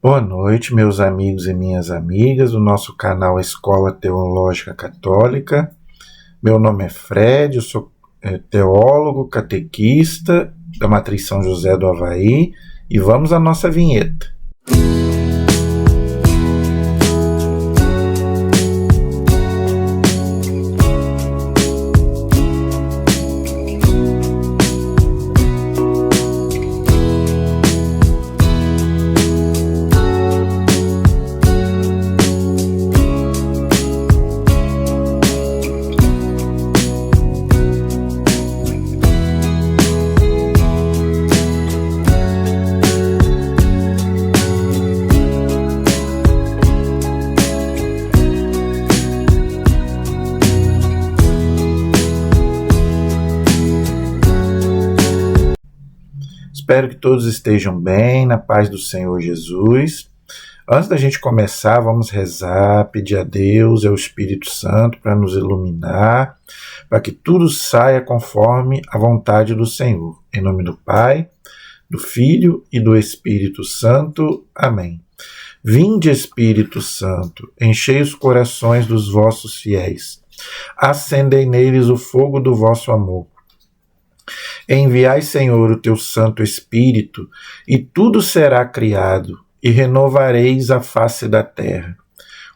Boa noite, meus amigos e minhas amigas do nosso canal Escola Teológica Católica. Meu nome é Fred, eu sou teólogo, catequista da Matriz São José do Avaí e vamos à nossa vinheta. Espero que todos estejam bem, na paz do Senhor Jesus. Antes da gente começar, vamos rezar, pedir a Deus e ao Espírito Santo para nos iluminar, para que tudo saia conforme a vontade do Senhor. Em nome do Pai, do Filho e do Espírito Santo. Amém. Vinde, Espírito Santo, enchei os corações dos vossos fiéis, acendei neles o fogo do vosso amor. Enviai, Senhor, o teu Santo Espírito, e tudo será criado, e renovareis a face da terra.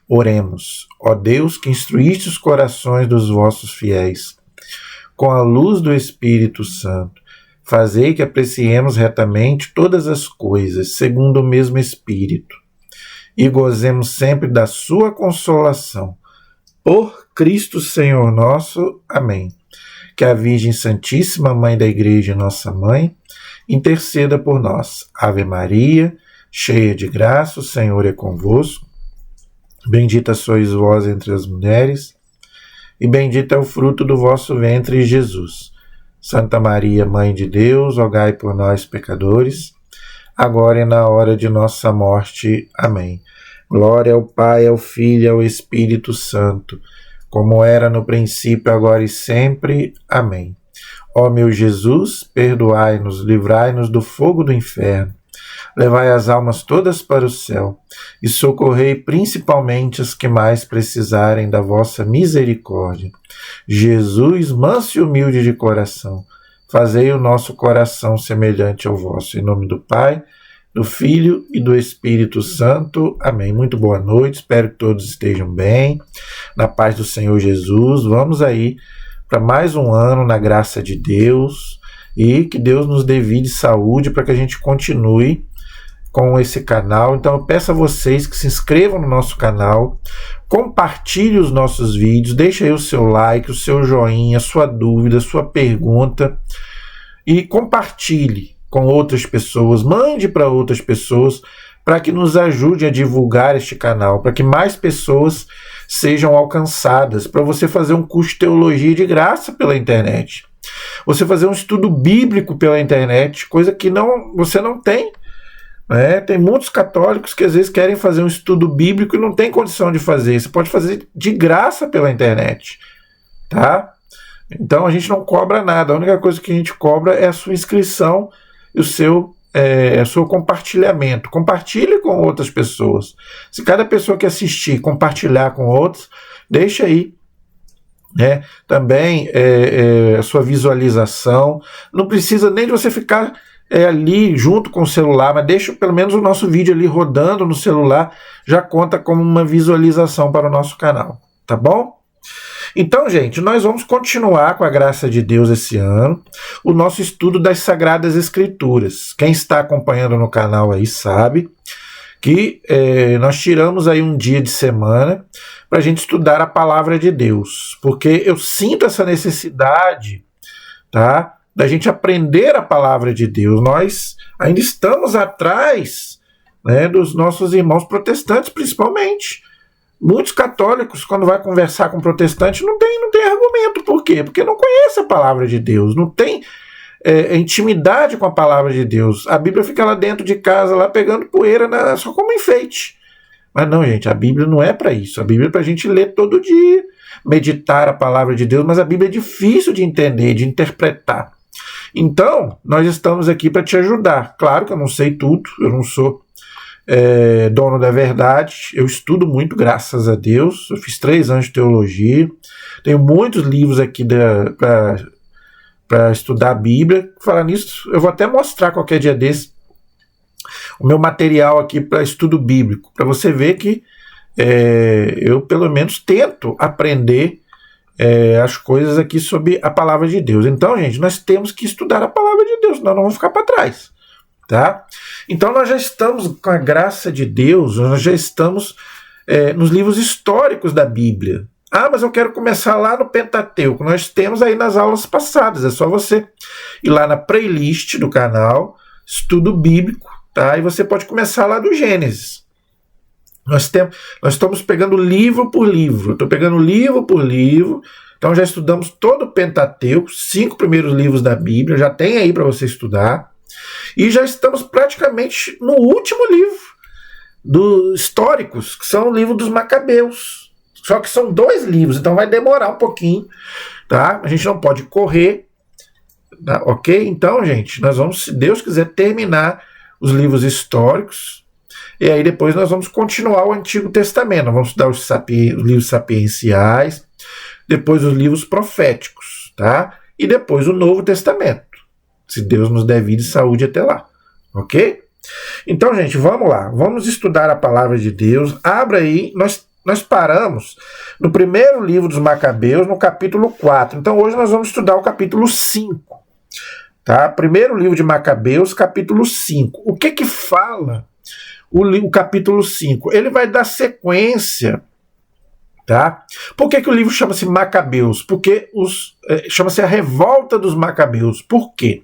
Oremos, ó Deus, que instruíste os corações dos vossos fiéis. Com a luz do Espírito Santo, fazei que apreciemos retamente todas as coisas, segundo o mesmo Espírito, e gozemos sempre da sua consolação. Por Cristo Senhor nosso. Amém. Que a Virgem Santíssima, Mãe da Igreja e Nossa Mãe, interceda por nós. Ave Maria, cheia de graça, o Senhor é convosco. Bendita sois vós entre as mulheres, e bendito é o fruto do vosso ventre, Jesus. Santa Maria, Mãe de Deus, rogai por nós, pecadores, agora e na hora de nossa morte. Amém. Glória ao Pai, ao Filho e ao Espírito Santo, como era no princípio, agora e sempre. Amém. Ó meu Jesus, perdoai-nos, livrai-nos do fogo do inferno, levai as almas todas para o céu e socorrei principalmente as que mais precisarem da vossa misericórdia. Jesus, manso e humilde de coração, fazei o nosso coração semelhante ao vosso. Em nome do Pai, do Filho e do Espírito Santo. Amém. Muito boa noite, espero que todos estejam bem, na paz do Senhor Jesus. Vamos aí para mais um ano na graça de Deus e que Deus nos dê vida e saúde para que a gente continue com esse canal. Então eu peço a vocês que se inscrevam no nosso canal, compartilhem os nossos vídeos, deixe aí o seu like, o seu joinha, a sua dúvida, a sua pergunta e compartilhe com outras pessoas, mande para outras pessoas, para que nos ajude a divulgar este canal, para que mais pessoas sejam alcançadas, para você fazer um curso de teologia de graça pela internet, você fazer um estudo bíblico pela internet, coisa que você não tem, né? Tem muitos católicos que às vezes querem fazer um estudo bíblico e não tem condição de fazer, você pode fazer de graça pela internet, tá? Então a gente não cobra nada, a única coisa que a gente cobra é a sua inscrição e o seu compartilhamento. Compartilhe com outras pessoas. Se cada pessoa que assistir compartilhar com outros, deixa aí, né? Também a sua visualização. Não precisa nem de você ficar ali junto com o celular, mas deixa pelo menos o nosso vídeo ali rodando no celular, já conta como uma visualização para o nosso canal, tá bom? Então, gente, nós vamos continuar com a graça de Deus esse ano, o nosso estudo das Sagradas Escrituras. Quem está acompanhando no canal aí sabe que nós tiramos aí um dia de semana para a gente estudar a Palavra de Deus, porque eu sinto essa necessidade, tá, da gente aprender a Palavra de Deus. Nós ainda estamos atrás, né, dos nossos irmãos protestantes, principalmente. Muitos católicos, quando vai conversar com protestante, não tem argumento. Por quê? Porque não conhece a palavra de Deus, não tem intimidade com a palavra de Deus. A Bíblia fica lá dentro de casa, lá pegando poeira só como enfeite. Mas não, gente, a Bíblia não é para isso. A Bíblia é para a gente ler todo dia, meditar a palavra de Deus, mas a Bíblia é difícil de entender, de interpretar. Então, nós estamos aqui para te ajudar. Claro que eu não sei tudo, eu não sou dono da verdade. Eu estudo muito, graças a Deus. Eu fiz 3 anos de teologia. Tenho muitos livros aqui para estudar a Bíblia. Falar nisso, eu vou até mostrar qualquer dia desse o meu material aqui para estudo bíblico, para você ver que eu pelo menos tento aprender as coisas aqui sobre a palavra de Deus. Então, gente, nós temos que estudar a palavra de Deus, senão não vamos ficar para trás, tá? Então nós já estamos, com a graça de Deus, nós já estamos nos livros históricos da Bíblia. Ah, mas eu quero começar lá no Pentateuco. Nós temos aí nas aulas passadas, é só você ir lá na playlist do canal, Estudo Bíblico, tá? E você pode começar lá do Gênesis. Nós estamos pegando livro por livro. Eu estou pegando livro por livro. Então já estudamos todo o Pentateuco, 5 primeiros livros da Bíblia, já tem aí para você estudar. E já estamos praticamente no último livro dos históricos, que são o livro dos Macabeus. Só que são 2 livros, então vai demorar um pouquinho, tá? A gente não pode correr, tá? Ok? Então, gente, nós vamos, se Deus quiser, terminar os livros históricos. E aí depois nós vamos continuar o Antigo Testamento. Nós vamos estudar os livros sapienciais, depois os livros proféticos, tá? E depois o Novo Testamento, se Deus nos der vida e saúde até lá, ok? Então, gente, vamos lá. Vamos estudar a palavra de Deus. Abra aí. Nós paramos no primeiro livro dos Macabeus, no capítulo 4. Então hoje nós vamos estudar o capítulo 5. Tá? Primeiro livro de Macabeus, capítulo 5. O que fala o capítulo 5? Ele vai dar sequência, tá? Por que o livro chama-se Macabeus? Porque chama-se a revolta dos Macabeus. Por quê?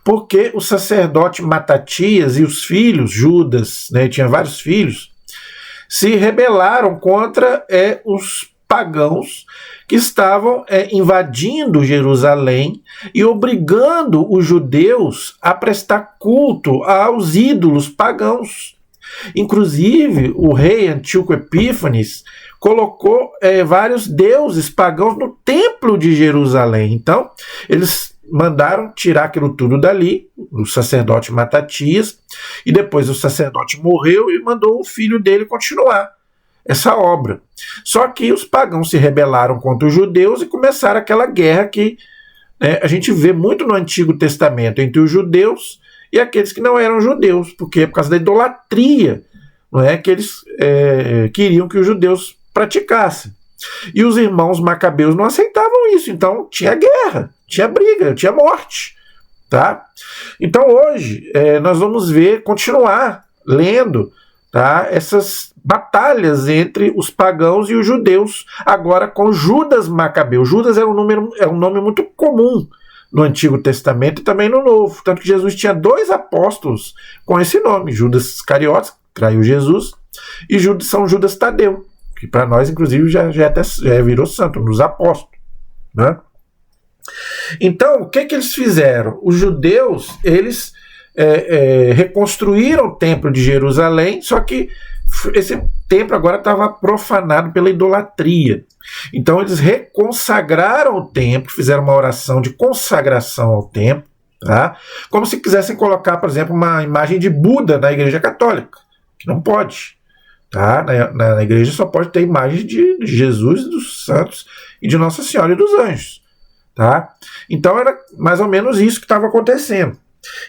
Porque o sacerdote Matatias e os filhos, Judas, né, tinha vários filhos, se rebelaram contra os pagãos que estavam invadindo Jerusalém e obrigando os judeus a prestar culto aos ídolos pagãos. Inclusive, o rei Antíoco Epífanes colocou vários deuses pagãos no templo de Jerusalém. Então, eles mandaram tirar aquilo tudo dali, o sacerdote Matatias, e depois o sacerdote morreu e mandou o filho dele continuar essa obra. Só que os pagãos se rebelaram contra os judeus e começaram aquela guerra que a gente vê muito no Antigo Testamento entre os judeus e aqueles que não eram judeus, porque é por causa da idolatria, não é, que eles queriam que os judeus praticassem. E os irmãos macabeus não aceitavam isso, então tinha guerra, tinha briga, tinha morte, tá? Então hoje nós vamos continuar lendo, tá, essas batalhas entre os pagãos e os judeus, agora com Judas Macabeu. Judas é um nome muito comum no Antigo Testamento e também no Novo, tanto que Jesus tinha 2 apóstolos com esse nome, Judas Iscariotes, que traiu Jesus, e São Judas Tadeu, que para nós, inclusive, já virou santo, nos apóstolos, né? Então, o que eles fizeram? Os judeus, eles reconstruíram o templo de Jerusalém, só que esse templo agora estava profanado pela idolatria. Então, eles reconsagraram o templo, fizeram uma oração de consagração ao templo, tá? Como se quisessem colocar, por exemplo, uma imagem de Buda na Igreja Católica, que não pode. Tá? Na igreja só pode ter imagens de Jesus, dos santos e de Nossa Senhora e dos anjos. Tá? Então era mais ou menos isso que estava acontecendo.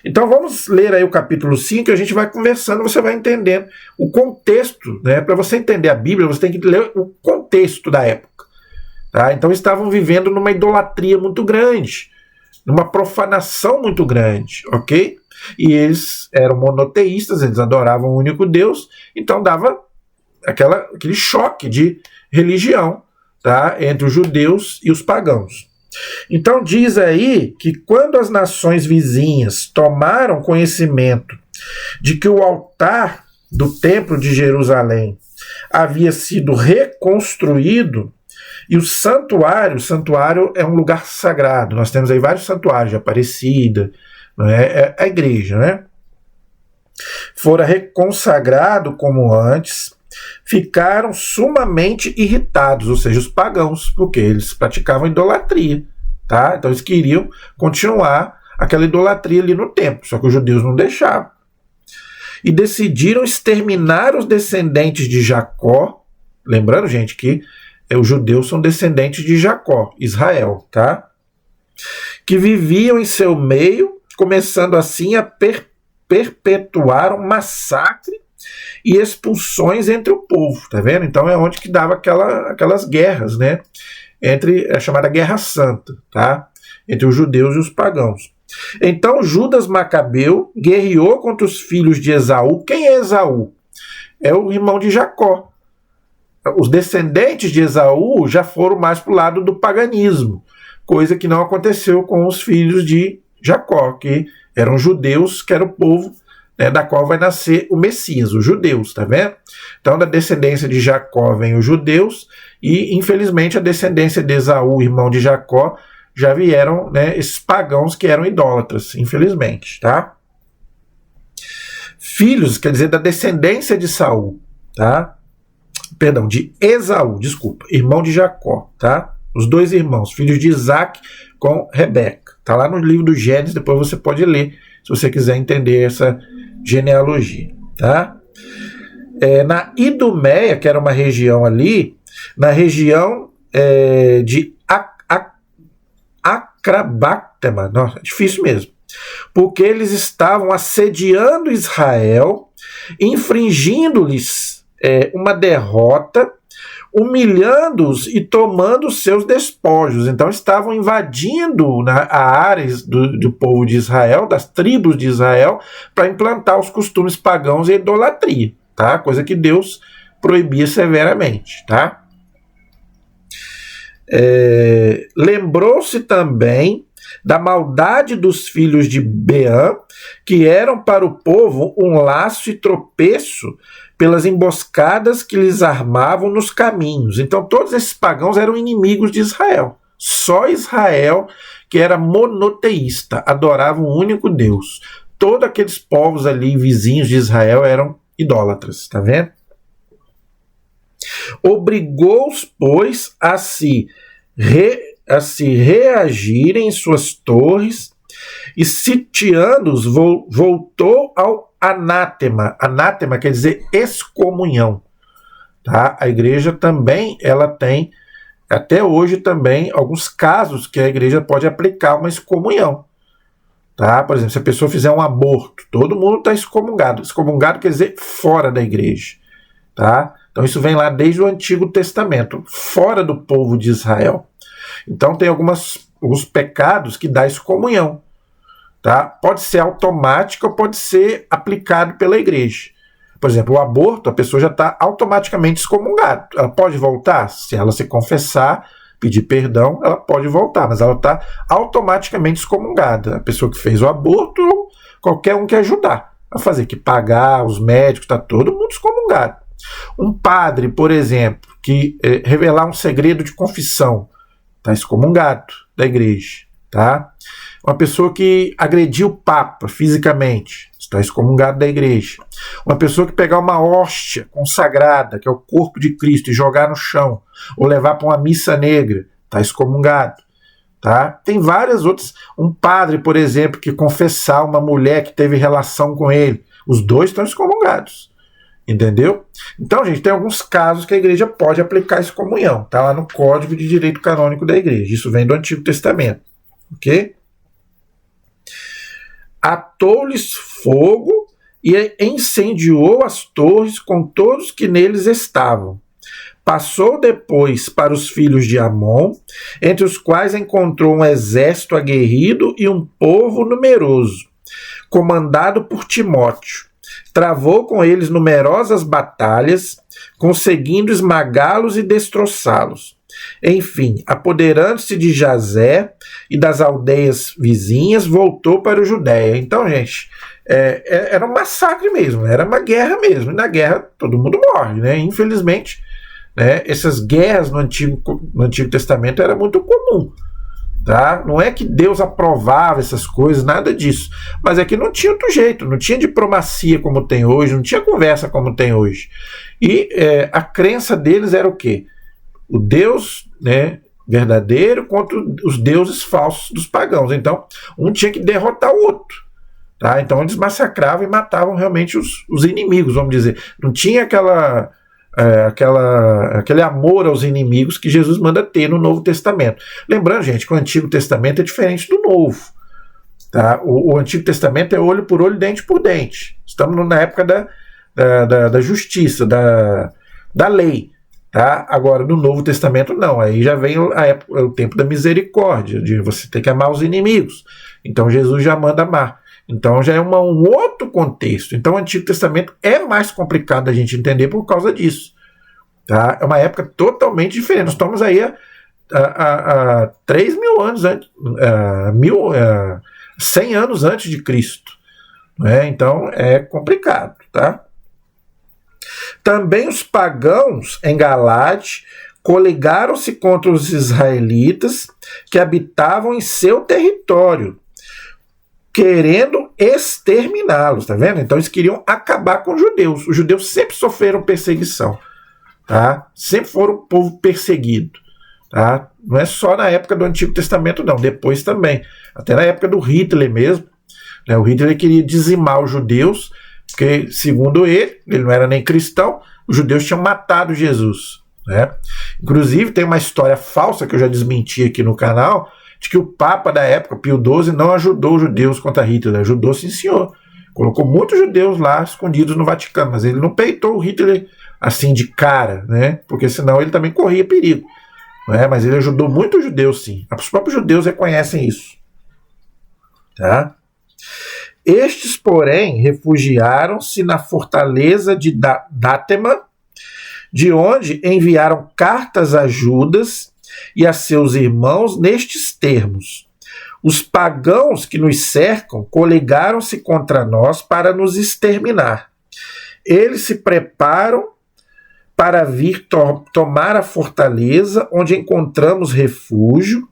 Então vamos ler aí o capítulo 5 e a gente vai conversando, você vai entendendo o contexto, né? Para você entender a Bíblia, você tem que ler o contexto da época. Tá? Então estavam vivendo numa idolatria muito grande, numa profanação muito grande, ok? E eles eram monoteístas, eles adoravam o único Deus, então dava aquele choque de religião, tá, entre os judeus e os pagãos. Então diz aí que quando as nações vizinhas tomaram conhecimento de que o altar do templo de Jerusalém havia sido reconstruído e o santuário é um lugar sagrado, nós temos aí vários santuários de Aparecida, não é a igreja, né? Fora reconsagrado como antes, ficaram sumamente irritados, ou seja, os pagãos, porque eles praticavam idolatria, tá? Então eles queriam continuar aquela idolatria ali no templo, só que os judeus não deixavam. e decidiram exterminar os descendentes de Jacó. Lembrando, gente, que os judeus são descendentes de Jacó, Israel, tá? Que viviam em seu meio, começando assim a perpetuar um massacre e expulsões entre o povo, tá vendo? Então é onde que dava aquelas guerras, né? Entre a chamada Guerra Santa, tá? Entre os judeus e os pagãos. Então Judas Macabeu guerreou contra os filhos de Esaú. Quem é Esaú? É o irmão de Jacó. Os descendentes de Esaú já foram mais para o lado do paganismo, coisa que não aconteceu com os filhos de Jacó, que eram judeus, que era o povo, né, da qual vai nascer o Messias, os judeus, tá vendo? Então, da descendência de Jacó vem os judeus, e infelizmente a descendência de Esaú, irmão de Jacó, já vieram, né, esses pagãos que eram idólatras, infelizmente, tá? Filhos, quer dizer, da descendência de Saul, tá? Perdão, de Esaú, desculpa, irmão de Jacó, tá? Os dois irmãos, filhos de Isaac com Rebeca. Tá lá no livro do Gênesis, depois você pode ler, se você quiser entender essa genealogia, tá? Na Idumeia, que era uma região ali, na região de Acrabactema, nossa, é difícil mesmo, porque eles estavam assediando Israel, infringindo-lhes uma derrota, humilhando-os e tomando os seus despojos. Então estavam invadindo a áreas do povo de Israel, das tribos de Israel, para implantar os costumes pagãos e a idolatria, tá? Coisa que Deus proibia severamente, tá? Lembrou-se também da maldade dos filhos de Beã, que eram para o povo um laço e tropeço pelas emboscadas que lhes armavam nos caminhos. Então todos esses pagãos eram inimigos de Israel. Só Israel, que era monoteísta, adorava um único Deus. Todos aqueles povos ali, vizinhos de Israel, eram idólatras, tá vendo? Obrigou-os, pois, a se reagirem em suas torres, e sitiando-os voltou ao anátema. Anátema quer dizer excomunhão, tá? A igreja também, ela tem, até hoje também, alguns casos que a igreja pode aplicar uma excomunhão, tá? Por exemplo, se a pessoa fizer um aborto, todo mundo está excomungado. Excomungado quer dizer fora da igreja, tá? Então isso vem lá desde o Antigo Testamento, fora do povo de Israel. Então tem alguns pecados que dá excomunhão, tá? Pode ser automático ou pode ser aplicado pela igreja. Por exemplo, o aborto, a pessoa já está automaticamente excomungada. Ela pode voltar? Se ela se confessar, pedir perdão, ela pode voltar, mas ela está automaticamente excomungada. A pessoa que fez o aborto, qualquer um que ajudar a fazer, que pagar, os médicos, está todo mundo excomungado. Um padre, por exemplo, que revelar um segredo de confissão, está excomungado da igreja, tá? Uma pessoa que agrediu o Papa fisicamente, está excomungado da igreja. Uma pessoa que pegar uma hóstia consagrada, que é o corpo de Cristo, e jogar no chão, ou levar para uma missa negra, está excomungado, tá? Tem várias outras. Um padre, por exemplo, que confessar uma mulher que teve relação com ele, os dois estão excomungados. Entendeu? Então, gente, tem alguns casos que a igreja pode aplicar excomunhão. Está lá no Código de Direito Canônico da Igreja. Isso vem do Antigo Testamento. Ok? Atou-lhes fogo e incendiou as torres com todos que neles estavam. Passou depois para os filhos de Amon, entre os quais encontrou um exército aguerrido e um povo numeroso, comandado por Timóteo. Travou com eles numerosas batalhas, conseguindo esmagá-los e destroçá-los. Enfim, apoderando-se de Jazé e das aldeias vizinhas, voltou para o Judéia. Então, gente, era um massacre mesmo, era uma guerra mesmo. E na guerra todo mundo morre, né? Infelizmente, né, essas guerras no Antigo Testamento era muito comum. Tá? Não é que Deus aprovava essas coisas, nada disso. Mas é que não tinha outro jeito, não tinha diplomacia como tem hoje, não tinha conversa como tem hoje. E a crença deles era o quê? O Deus, né, verdadeiro contra os deuses falsos dos pagãos. Então, um tinha que derrotar o outro. Tá? Então eles massacravam e matavam realmente os inimigos, vamos dizer. Não tinha aquele amor aos inimigos que Jesus manda ter no Novo Testamento. Lembrando, gente, que o Antigo Testamento é diferente do Novo. Tá? O Antigo Testamento é olho por olho, dente por dente. Estamos na época da justiça, da lei. Tá? Agora, no Novo Testamento, não. Aí já vem o tempo da misericórdia, de você ter que amar os inimigos. Então, Jesus já manda amar. Então, já é um outro contexto. Então, o Antigo Testamento é mais complicado da gente entender por causa disso. Tá? É uma época totalmente diferente. Nós estamos aí há 3 mil anos antes, 100 anos antes de Cristo. Né? Então, é complicado. Tá? Também os pagãos em Galate coligaram-se contra os israelitas que habitavam em seu território, querendo exterminá-los, tá vendo? Então eles queriam acabar com os judeus. Os judeus sempre sofreram perseguição, tá? Sempre foram um povo perseguido, tá? Não é só na época do Antigo Testamento, não. Depois também. Até na época do Hitler mesmo. Né? O Hitler queria dizimar os judeus, porque, segundo ele não era nem cristão, os judeus tinham matado Jesus. Né? Inclusive, tem uma história falsa que eu já desmenti aqui no canal, de que o Papa da época, Pio XII, não ajudou os judeus contra Hitler. Ajudou, sim, senhor. Colocou muitos judeus lá escondidos no Vaticano, mas ele não peitou o Hitler assim de cara, né? Porque senão ele também corria perigo. Né? Mas ele ajudou muitos judeus, sim. Os próprios judeus reconhecem isso. Tá? Estes, porém, refugiaram-se na fortaleza de Dátema, de onde enviaram cartas a Judas e a seus irmãos nestes termos: os pagãos que nos cercam coligaram-se contra nós para nos exterminar. Eles se preparam para vir tomar a fortaleza, onde encontramos refúgio,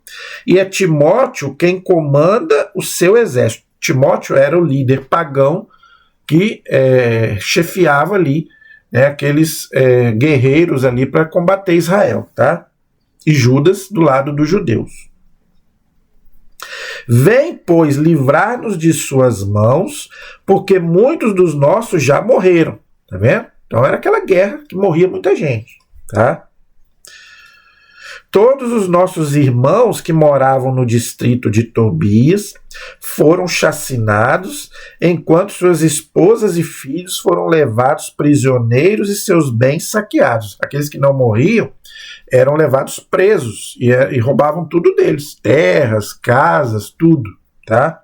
e é Timóteo quem comanda o seu exército. Timóteo era o líder pagão que chefiava ali, né, aqueles guerreiros ali para combater Israel, tá? E Judas do lado dos judeus. Vem, pois, livrar-nos de suas mãos, porque muitos dos nossos já morreram. Tá vendo? Então era aquela guerra que morria muita gente. Tá? Todos os nossos irmãos que moravam no distrito de Tobias foram chacinados, enquanto suas esposas e filhos foram levados prisioneiros e seus bens saqueados. Aqueles que não morriam eram levados presos e roubavam tudo deles, terras, casas, tudo. Tá?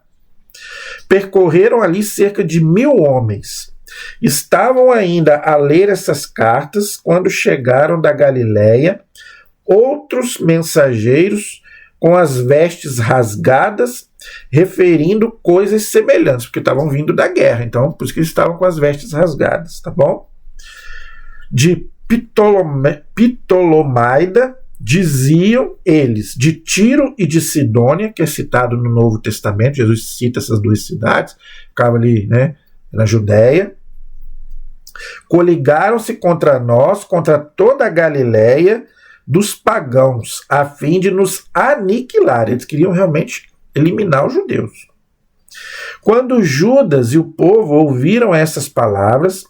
Percorreram ali cerca de 1.000 homens. Estavam ainda a ler essas cartas quando chegaram da Galiléia outros mensageiros com as vestes rasgadas, referindo coisas semelhantes, porque estavam vindo da guerra, então por isso que eles estavam com as vestes rasgadas, tá bom? De Ptolomaida diziam eles, de Tiro e de Sidônia, que é citado no Novo Testamento, Jesus cita essas duas cidades, ficava ali, né, na Judéia, coligaram-se contra nós, contra toda a Galiléia, dos pagãos, a fim de nos aniquilar. Eles queriam realmente eliminar os judeus. Quando Judas e o povo ouviram essas palavras,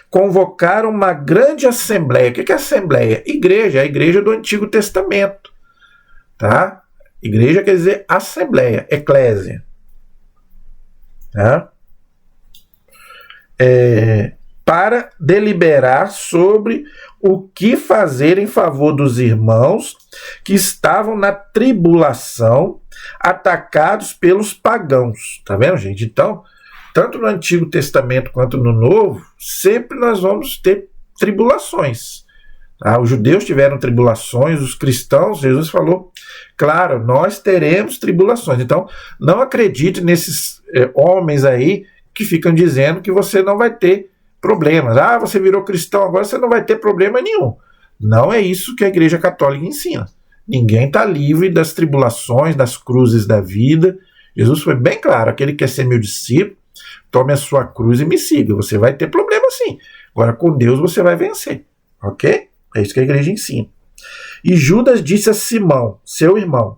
convocaram uma grande assembleia. O que é assembleia? Igreja, a igreja do Antigo Testamento. Tá? Igreja quer dizer assembleia, eclésia. Tá? Para deliberar sobre o que fazer em favor dos irmãos que estavam na tribulação, atacados pelos pagãos. Tá vendo, gente? Então, tanto no Antigo Testamento quanto no Novo, sempre nós vamos ter tribulações. Tá? Os judeus tiveram tribulações, os cristãos, Jesus falou, claro, nós teremos tribulações. Então, não acredite nesses homens aí que ficam dizendo que você não vai ter problemas. Ah, você virou cristão, agora você não vai ter problema nenhum. Não é isso que a Igreja Católica ensina. Ninguém está livre das tribulações, das cruzes da vida. Jesus foi bem claro, aquele que quer ser meu discípulo, tome a sua cruz e me siga. Você vai ter problema sim. Agora com Deus você vai vencer. Ok? É isso que a igreja ensina. E Judas disse a Simão, seu irmão,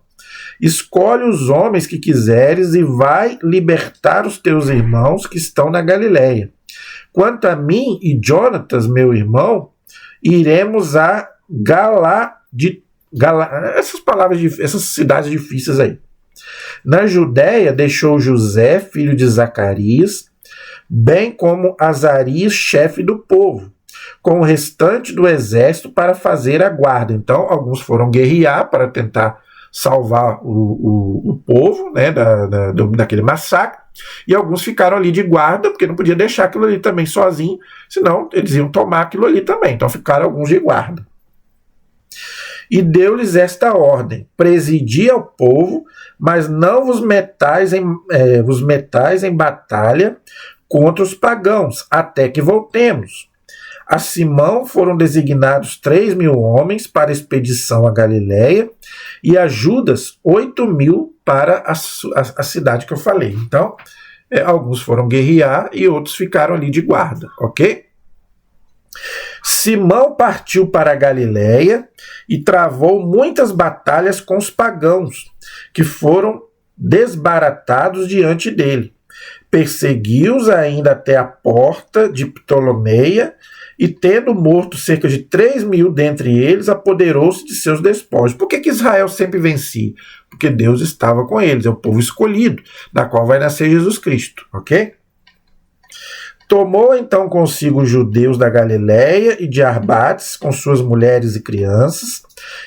escolhe os homens que quiseres e vai libertar os teus irmãos que estão na Galiléia. Quanto a mim e Jonatas, meu irmão, iremos a essas cidades difíceis aí. Na Judéia deixou José, filho de Zacarias, bem como Azarias, chefe do povo, com o restante do exército para fazer a guarda. Então, alguns foram guerrear para tentar salvar o povo, né, daquele massacre, e alguns ficaram ali de guarda, porque não podia deixar aquilo ali também sozinho, senão eles iam tomar aquilo ali também. Então ficaram alguns de guarda. E deu-lhes esta ordem: presidi ao povo, mas não vos metais em batalha contra os pagãos, até que voltemos. A Simão foram designados 3.000 homens para a expedição à Galiléia e a Judas 8.000 para a cidade que eu falei. Então, alguns foram guerrear e outros ficaram ali de guarda, ok? Simão partiu para a Galiléia e travou muitas batalhas com os pagãos, que foram desbaratados diante dele. Perseguiu-os ainda até a porta de Ptolomeia, e tendo morto cerca de 3.000 dentre eles, apoderou-se de seus despojos. Por que Israel sempre vencia? Porque Deus estava com eles, é o povo escolhido, da qual vai nascer Jesus Cristo, ok? Tomou então consigo os judeus da Galiléia e de Arbates, com suas mulheres e crianças,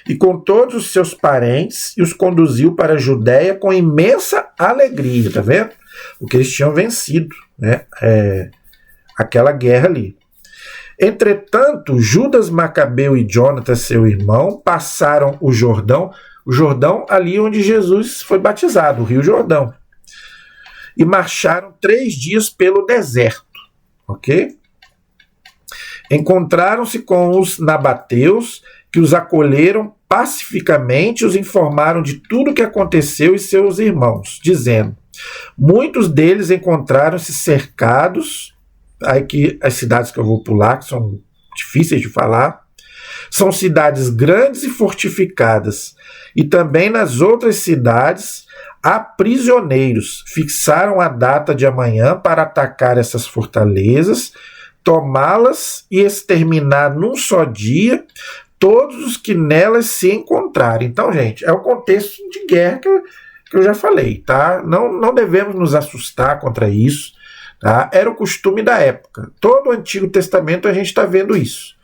e com todos os seus parentes, e os conduziu para a Judéia com imensa alegria, tá vendo? Porque eles tinham vencido, né? Aquela guerra ali. Entretanto, Judas Macabeu e Jonatas, seu irmão, passaram o Jordão ali onde Jesus foi batizado, o Rio Jordão, e marcharam 3 dias pelo deserto, ok? Encontraram-se com os nabateus, que os acolheram pacificamente, os informaram de tudo o que aconteceu e seus irmãos, dizendo: muitos deles encontraram-se cercados. Aí que as cidades que eu vou pular, que são difíceis de falar, são cidades grandes e fortificadas. E também nas outras cidades há prisioneiros. Fixaram a data de amanhã para atacar essas fortalezas, tomá-las e exterminar num só dia todos os que nelas se encontrarem. Então, gente, é o contexto de guerra que eu já falei, tá? Não devemos nos assustar contra isso. Tá? Era o costume da época. Todo o Antigo Testamento a gente está vendo isso.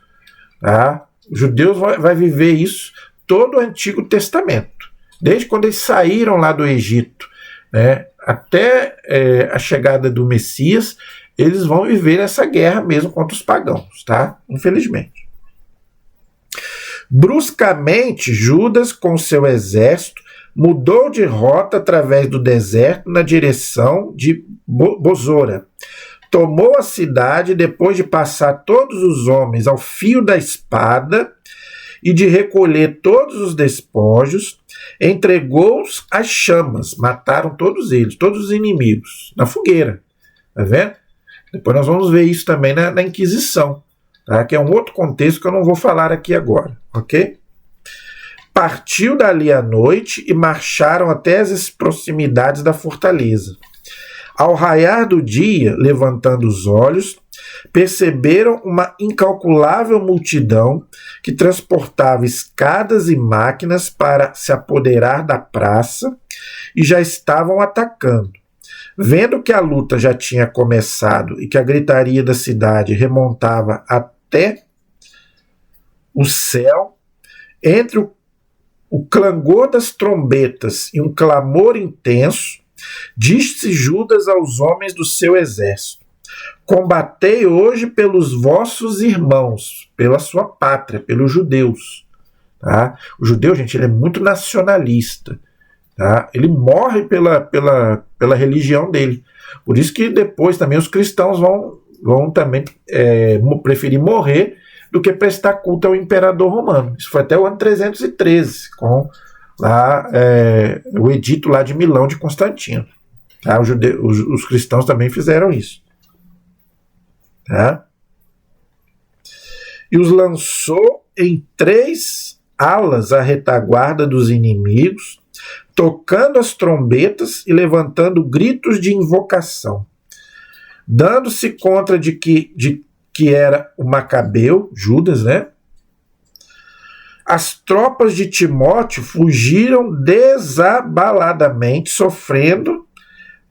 Tá? Os judeus vai viver isso todo o Antigo Testamento. Desde quando eles saíram lá do Egito, né, até a chegada do Messias, eles vão viver essa guerra mesmo contra os pagãos. Tá? Infelizmente. Bruscamente, Judas, com seu exército, mudou de rota através do deserto na direção de Bozora. Tomou a cidade depois de passar todos os homens ao fio da espada e de recolher todos os despojos, entregou-os às chamas. Mataram todos eles, todos os inimigos, na fogueira. Tá vendo? Depois nós vamos ver isso também na Inquisição, tá? Que é um outro contexto que eu não vou falar aqui agora, ok? Partiu dali à noite e marcharam até as proximidades da fortaleza. Ao raiar do dia, levantando os olhos, perceberam uma incalculável multidão que transportava escadas e máquinas para se apoderar da praça e já estavam atacando. Vendo que a luta já tinha começado e que a gritaria da cidade remontava até o céu, entre o clangor das trombetas e um clamor intenso, disse Judas aos homens do seu exército: combatei hoje pelos vossos irmãos, pela sua pátria, pelos judeus. Tá? O judeu, gente, ele é muito nacionalista. Tá? Ele morre pela religião dele. Por isso que depois também os cristãos vão também preferir morrer do que prestar culto ao imperador romano. Isso foi até o ano 313, com lá, o edito lá de Milão de Constantino. Tá? Os cristãos também fizeram isso. Tá? E os lançou em 3 alas à retaguarda dos inimigos, tocando as trombetas e levantando gritos de invocação. Dando-se conta de que era o Macabeu, Judas, né? As tropas de Timóteo fugiram desabaladamente, sofrendo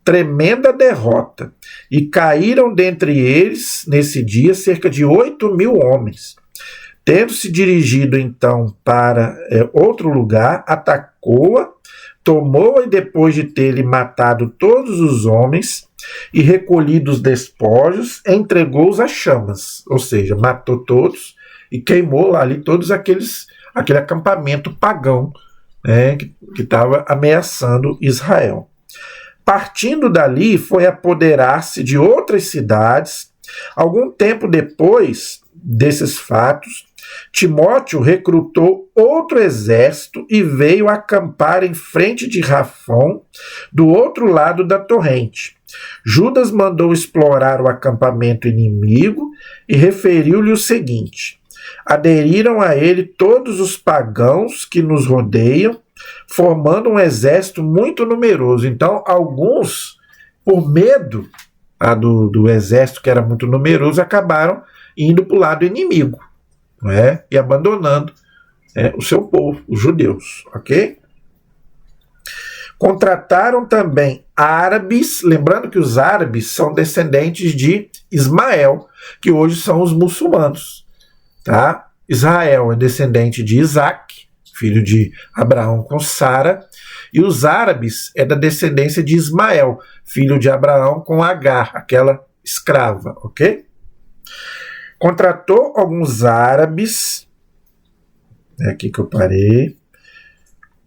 tremenda derrota, e caíram dentre eles, nesse dia, cerca de 8.000 homens. Tendo se dirigido, então, para outro lugar, atacou-a, tomou-a e, depois de ter-lhe matado todos os homens e recolhido os despojos, entregou-os às chamas, ou seja, matou todos e queimou lá ali todos aquele acampamento pagão, né, que estava ameaçando Israel. Partindo dali, foi apoderar-se de outras cidades. Algum tempo depois desses fatos, Timóteo recrutou outro exército e veio acampar em frente de Rafão, do outro lado da torrente. Judas mandou explorar o acampamento inimigo e referiu-lhe o seguinte: aderiram a ele todos os pagãos que nos rodeiam, formando um exército muito numeroso. Então, alguns, por medo do exército que era muito numeroso, acabaram indo para o lado inimigo, não é? E abandonando o seu povo, os judeus, ok? Contrataram também árabes, lembrando que os árabes são descendentes de Ismael, que hoje são os muçulmanos, tá? Israel é descendente de Isaac, filho de Abraão com Sara, e os árabes é da descendência de Ismael, filho de Abraão com Agar, aquela escrava, ok? Contratou alguns árabes, é aqui que eu parei,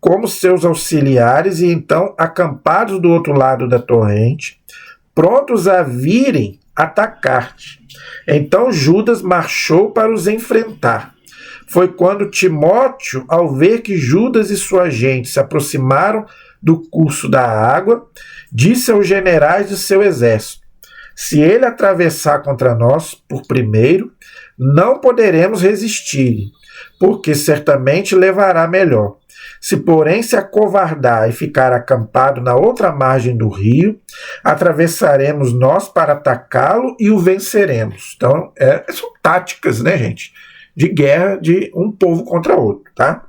como seus auxiliares, e então, acampados do outro lado da torrente, prontos a virem atacar-te. Então Judas marchou para os enfrentar. Foi quando Timóteo, ao ver que Judas e sua gente se aproximaram do curso da água, disse aos generais de seu exército: se ele atravessar contra nós por primeiro, não poderemos resistir, porque certamente levará melhor. Se, porém, se acovardar e ficar acampado na outra margem do rio, atravessaremos nós para atacá-lo e o venceremos. Então, são táticas, né, gente? De guerra de um povo contra outro, tá?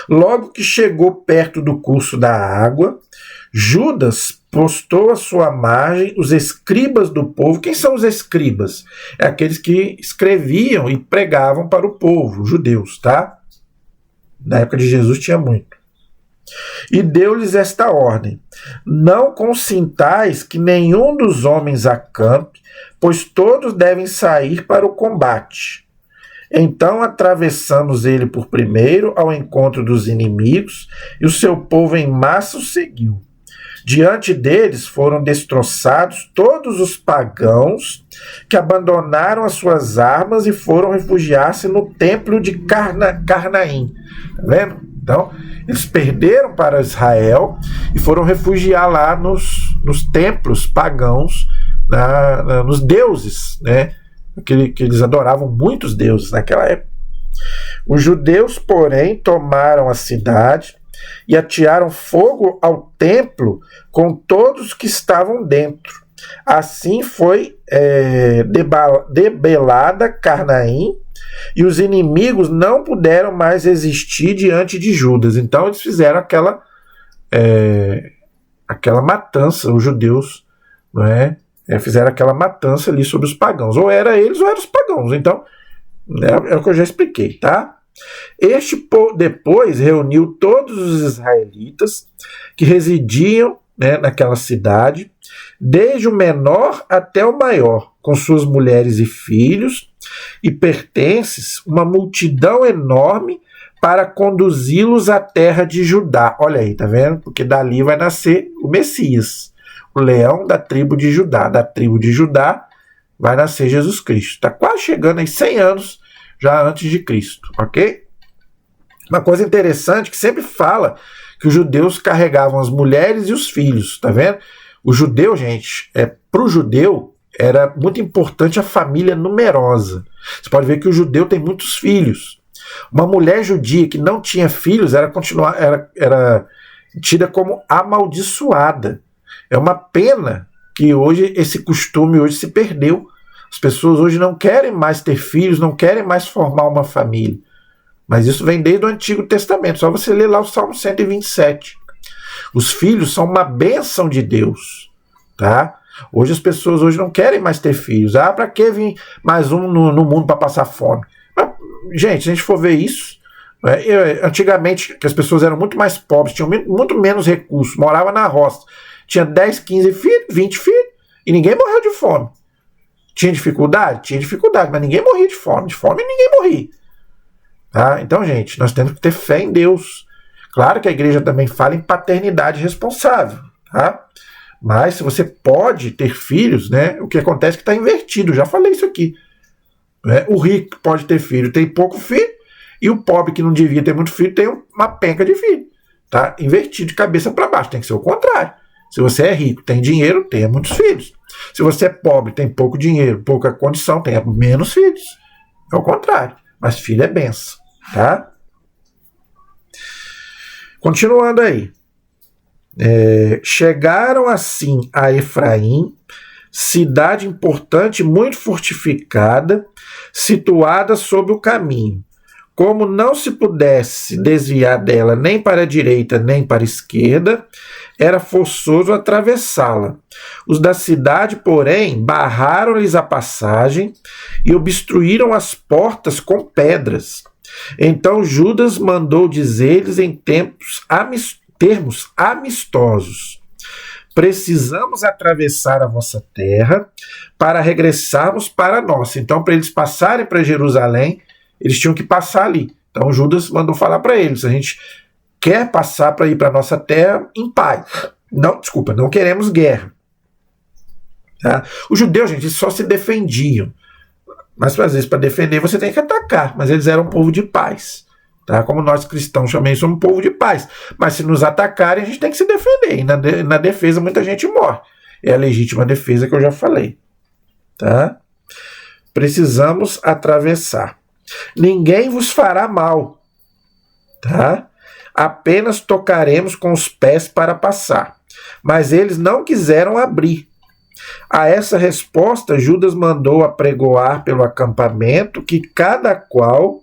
Logo que chegou perto do curso da água, Judas postou à sua margem os escribas do povo. Quem são os escribas? É aqueles que escreviam e pregavam para o povo, os judeus, tá? Na época de Jesus tinha muito. E deu-lhes esta ordem: não consintais que nenhum dos homens acampe, pois todos devem sair para o combate. Então atravessamos ele por primeiro ao encontro dos inimigos, e o seu povo em massa o seguiu. Diante deles foram destroçados todos os pagãos que abandonaram as suas armas e foram refugiar-se no templo de Carnaim. Tá vendo? Então, eles perderam para Israel e foram refugiar lá nos templos pagãos, nos deuses, né? Que eles adoravam muitos deuses naquela época. Os judeus, porém, tomaram a cidade e atearam fogo ao templo com todos que estavam dentro. Assim foi debelada Carnaim, e os inimigos não puderam mais resistir diante de Judas. Então eles fizeram aquela matança, os judeus, não é? Fizeram aquela matança ali sobre os pagãos. Ou era eles ou eram os pagãos. Então, é o que eu já expliquei, tá? Este depois reuniu todos os israelitas que residiam, né, naquela cidade, desde o menor até o maior, com suas mulheres e filhos e pertences, uma multidão enorme, para conduzi-los à terra de Judá. Olha aí, tá vendo? Porque dali vai nascer o Messias, o leão da tribo de Judá. Da tribo de Judá vai nascer Jesus Cristo. Está quase chegando aí 100 anos já antes de Cristo, ok? Uma coisa interessante que sempre fala que os judeus carregavam as mulheres e os filhos, tá vendo? O judeu, gente, para o judeu era muito importante a família numerosa. Você pode ver que o judeu tem muitos filhos. Uma mulher judia que não tinha filhos era tida como amaldiçoada. É uma pena que hoje esse costume hoje se perdeu. As pessoas hoje não querem mais ter filhos, não querem mais formar uma família. Mas isso vem desde o Antigo Testamento. Só você ler lá o Salmo 127. Os filhos são uma bênção de Deus, tá? Hoje as pessoas hoje não querem mais ter filhos. Para que vir mais um no mundo para passar fome? Mas, gente, se a gente for ver isso, antigamente que as pessoas eram muito mais pobres, tinham muito menos recursos, moravam na roça, tinha 10, 15 filhos, 20 filhos, e ninguém morreu de fome. Tinha dificuldade? Tinha dificuldade, mas ninguém morria de fome. De fome ninguém morria. Tá? Então, gente, nós temos que ter fé em Deus. Claro que a igreja também fala em paternidade responsável, tá? Mas se você pode ter filhos, né, o que acontece é que está invertido. Já falei isso aqui. Né? O rico pode ter filho, tem pouco filho, e o pobre que não devia ter muito filho tem uma penca de filho. Tá? Invertido de cabeça para baixo. Tem que ser o contrário. Se você é rico, tem dinheiro, tenha muitos filhos. Se você é pobre, tem pouco dinheiro, pouca condição, tenha menos filhos. É o contrário. Mas filho é benção. Tá? Continuando aí. Chegaram assim a Efraim, cidade importante, muito fortificada, situada sobre o caminho. Como não se pudesse desviar dela nem para a direita nem para a esquerda, era forçoso atravessá-la. Os da cidade, porém, barraram-lhes a passagem e obstruíram as portas com pedras. Então Judas mandou dizer-lhes em termos amistosos: precisamos atravessar a vossa terra para regressarmos para nós. Então, para eles passarem para Jerusalém, eles tinham que passar ali. Então Judas mandou falar para eles: a gente quer passar para ir para a nossa terra em paz. Não queremos guerra. Tá? Os judeus, gente, só se defendiam. Mas às vezes para defender você tem que atacar. Mas eles eram um povo de paz. Tá? Como nós cristãos também somos um povo de paz. Mas se nos atacarem, a gente tem que se defender. E na defesa muita gente morre. É a legítima defesa que eu já falei. Tá? Precisamos atravessar. Ninguém vos fará mal. Tá? Apenas tocaremos com os pés para passar. Mas eles não quiseram abrir. A essa resposta, Judas mandou apregoar pelo acampamento que cada qual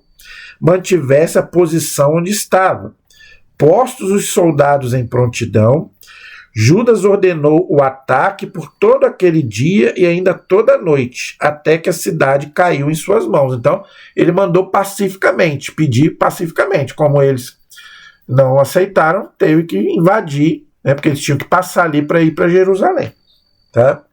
mantivesse a posição onde estava. Postos os soldados em prontidão, Judas ordenou o ataque por todo aquele dia e ainda toda a noite, até que a cidade caiu em suas mãos. Então, ele mandou pacificamente, pedir pacificamente. Como eles não aceitaram, teve que invadir, né, porque eles tinham que passar ali para ir para Jerusalém. Tá?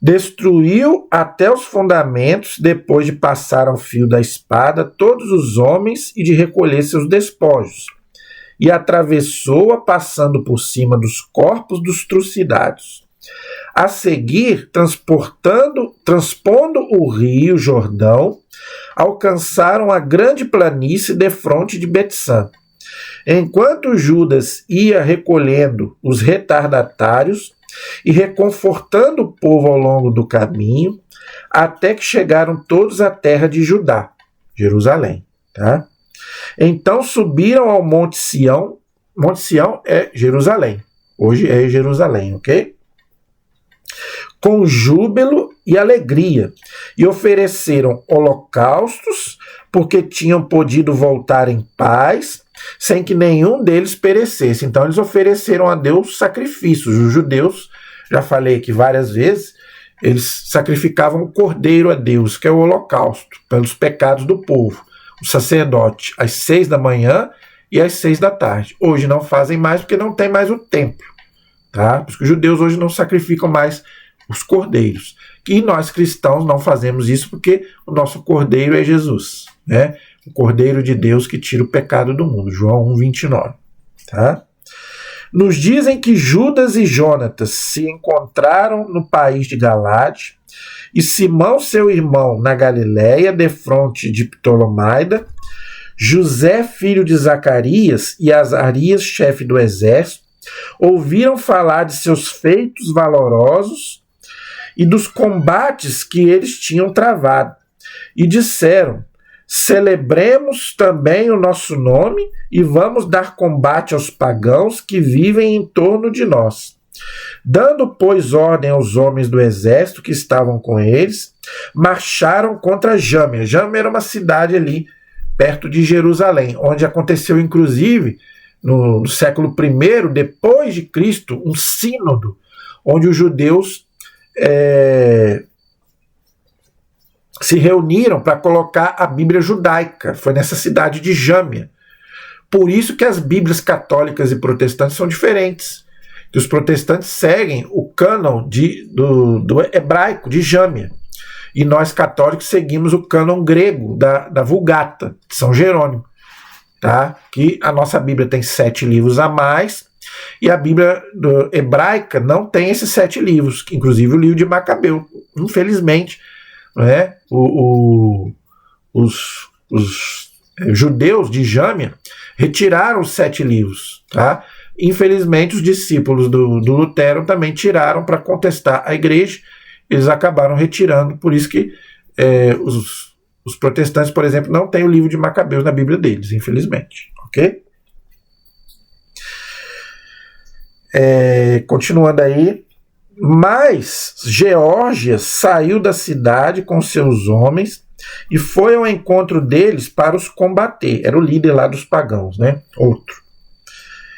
Destruiu até os fundamentos, depois de passar ao fio da espada todos os homens e de recolher seus despojos, e atravessou-a passando por cima dos corpos dos trucidados. A seguir, transpondo o rio Jordão, alcançaram a grande planície defronte de Betsã. Enquanto Judas ia recolhendo os retardatários e reconfortando o povo ao longo do caminho, até que chegaram todos à terra de Judá, Jerusalém. Tá? Então subiram ao Monte Sião. Monte Sião é Jerusalém. Hoje é Jerusalém, ok? Com júbilo e alegria, e ofereceram holocaustos, porque tinham podido voltar em paz, sem que nenhum deles perecesse. Então eles ofereceram a Deus sacrifícios. Os judeus, já falei aqui várias vezes, eles sacrificavam o cordeiro a Deus, que é o holocausto, pelos pecados do povo. O sacerdote às 6 da manhã e às 6 da tarde. Hoje não fazem mais porque não tem mais o templo. Tá? Por isso que os judeus hoje não sacrificam mais os cordeiros. E nós cristãos não fazemos isso porque o nosso cordeiro é Jesus, né? O cordeiro de Deus que tira o pecado do mundo. João 1,29. Tá? Nos dizem que Judas e Jonatas se encontraram no país de Galade, e Simão, seu irmão, na Galiléia, defronte de Ptolomaida, José, filho de Zacarias, e Azarias, chefe do exército, ouviram falar de seus feitos valorosos e dos combates que eles tinham travado. e disseram: celebremos também o nosso nome e vamos dar combate aos pagãos que vivem em torno de nós. Dando, pois, ordem aos homens do exército que estavam com eles, marcharam contra Jâmia. Jâmia era uma cidade ali perto de Jerusalém, onde aconteceu, inclusive, no século I, depois de Cristo, um sínodo, onde os judeus se reuniram para colocar a Bíblia judaica. Foi nessa cidade de Jâmia. Por isso que as Bíblias católicas e protestantes são diferentes. Que os protestantes seguem o cânon do hebraico, de Jâmia. E nós católicos seguimos o cânon grego da Vulgata, de São Jerônimo. Tá? Que a nossa Bíblia tem 7 livros a mais, e a Bíblia hebraica não tem esses 7 livros, inclusive o livro de Macabeu. Infelizmente, né, os judeus de Jâmia retiraram os 7 livros. Tá? Infelizmente, os discípulos do Lutero também tiraram para contestar a igreja. Eles acabaram retirando, por isso que os protestantes, por exemplo, não têm o livro de Macabeus na Bíblia deles, infelizmente. Ok? Continuando aí. Mas Geórgias saiu da cidade com seus homens e foi ao encontro deles para os combater. Era o líder lá dos pagãos, né? Outro.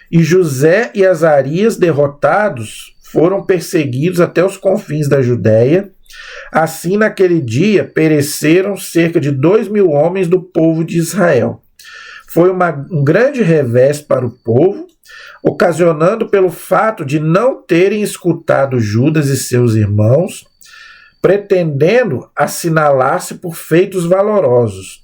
E José e Azarias, derrotados, foram perseguidos até os confins da Judéia. Assim, naquele dia, pereceram cerca de 2.000 homens do povo de Israel. Foi um grande revés para o povo, ocasionando pelo fato de não terem escutado Judas e seus irmãos, pretendendo assinalar-se por feitos valorosos.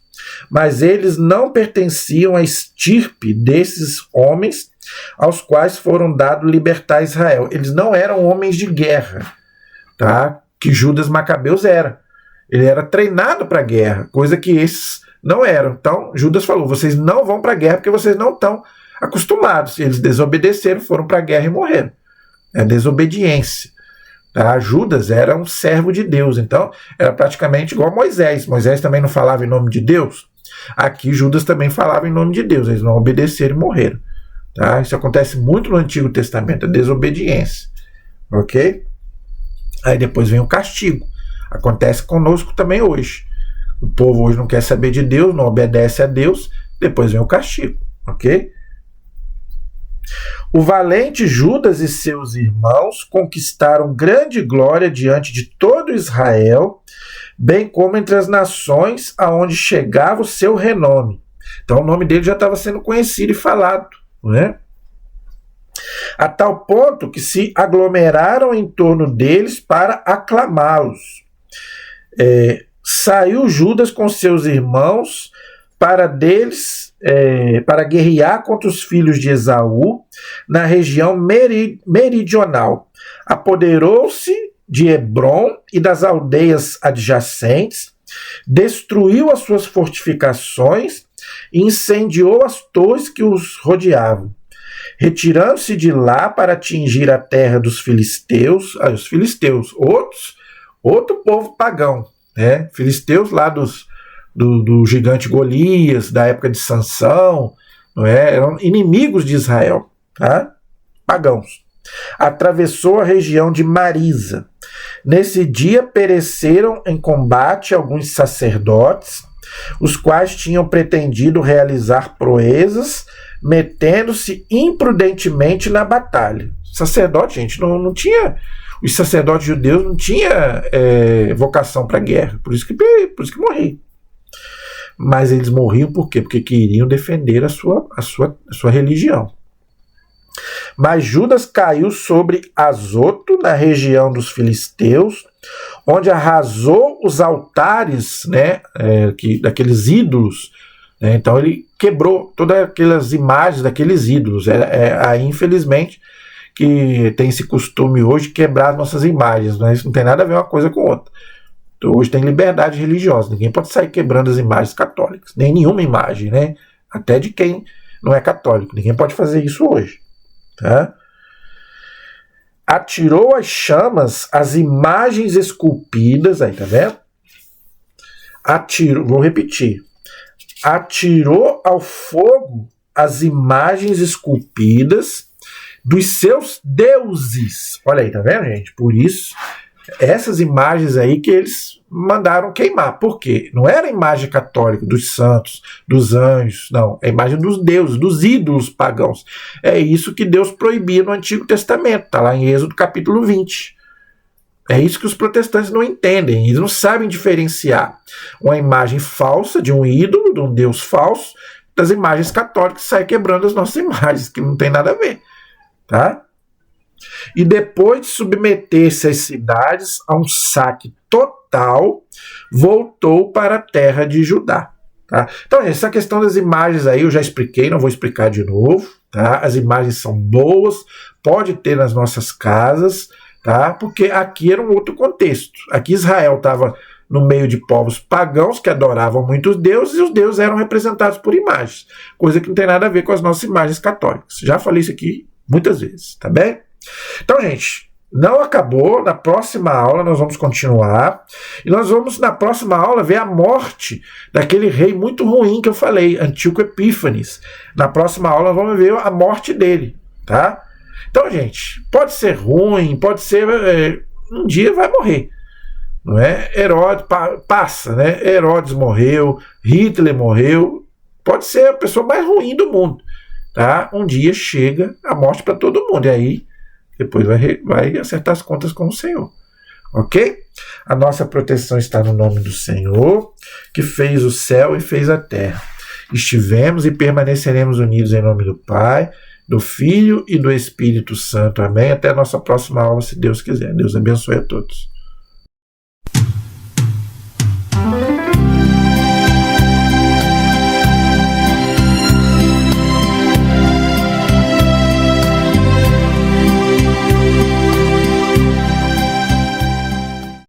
Mas eles não pertenciam à estirpe desses homens aos quais foram dados libertar Israel. Eles não eram homens de guerra, tá? Que Judas Macabeus era. Ele era treinado para a guerra, coisa que esses não eram. Então, Judas falou: vocês não vão para a guerra porque vocês não estão acostumados. Eles desobedeceram, foram para a guerra e morreram. É desobediência. Tá? Judas era um servo de Deus, então era praticamente igual a Moisés. Moisés também não falava em nome de Deus. Aqui Judas também falava em nome de Deus. Eles não obedeceram e morreram. Tá? Isso acontece muito no Antigo Testamento, a desobediência. Ok? Aí depois vem o castigo. Acontece conosco também hoje. O povo hoje não quer saber de Deus, não obedece a Deus, depois vem o castigo. Ok? O valente Judas e seus irmãos conquistaram grande glória diante de todo Israel, bem como entre as nações aonde chegava o seu renome. Então o nome dele já estava sendo conhecido e falado, né? A tal ponto que se aglomeraram em torno deles para aclamá-los. Saiu Judas com seus irmãos para guerrear contra os filhos de Esaú na região meridional. Apoderou-se de Hebrom e das aldeias adjacentes, destruiu as suas fortificações e incendiou as torres que os rodeavam. Retirando-se de lá para atingir a terra dos filisteus, os filisteus, outro povo pagão, né? Filisteus lá do gigante Golias, da época de Sansão, não é? Eram inimigos de Israel, tá? Pagãos. Atravessou a região de Marisa. Nesse dia pereceram em combate alguns sacerdotes, os quais tinham pretendido realizar proezas, metendo-se imprudentemente na batalha. Sacerdote, gente, não tinha... Os sacerdotes judeus não tinham vocação para a guerra, por isso que morriam. Mas eles morriam por quê? Porque queriam defender a sua religião. Mas Judas caiu sobre Azoto, na região dos filisteus, onde arrasou os altares, né, daqueles ídolos. Né? Então ele quebrou todas aquelas imagens daqueles ídolos. Aí, infelizmente, que tem esse costume hoje de quebrar nossas imagens. Né? Isso não tem nada a ver uma coisa com outra. Então, hoje tem liberdade religiosa. Ninguém pode sair quebrando as imagens católicas. Nem nenhuma imagem, né? Até de quem não é católico. Ninguém pode fazer isso hoje. Tá? Atirou às chamas as imagens esculpidas, aí tá vendo? atirou, vou repetir, atirou ao fogo as imagens esculpidas dos seus deuses. Olha aí, tá vendo, gente? Por isso, essas imagens aí que eles mandaram queimar. Por quê? Não era a imagem católica dos santos, dos anjos, não. É a imagem dos deuses, dos ídolos pagãos. É isso que Deus proibia no Antigo Testamento. Está lá em Êxodo capítulo 20. É isso que os protestantes não entendem. Eles não sabem diferenciar uma imagem falsa de um ídolo, de um Deus falso, das imagens católicas que saem quebrando as nossas imagens, que não tem nada a ver. Tá? E depois de submeter essas cidades a um saque total, voltou para a terra de Judá. Tá? Então, essa questão das imagens aí eu já expliquei, não vou explicar de novo. Tá? As imagens são boas, pode ter nas nossas casas, tá? Porque aqui era um outro contexto. Aqui Israel estava no meio de povos pagãos que adoravam muitos deuses, e os deuses eram representados por imagens, coisa que não tem nada a ver com as nossas imagens católicas. Já falei isso aqui muitas vezes, tá bem? Então, gente, não acabou. Na próxima aula nós vamos continuar. E nós vamos, na próxima aula, ver a morte daquele rei muito ruim que eu falei, Antíoco Epífanes. Na próxima aula nós vamos ver a morte dele, tá? Então, gente, pode ser ruim, pode ser... um dia vai morrer. Não é? Herodes passa, né? Herodes morreu, Hitler morreu. Pode ser a pessoa mais ruim do mundo. Tá? Um dia chega a morte para todo mundo. E aí, depois vai acertar as contas com o Senhor. Ok? A nossa proteção está no nome do Senhor, que fez o céu e fez a terra. Estivemos e permaneceremos unidos em nome do Pai, do Filho e do Espírito Santo. Amém? Até a nossa próxima aula, se Deus quiser. Deus abençoe a todos.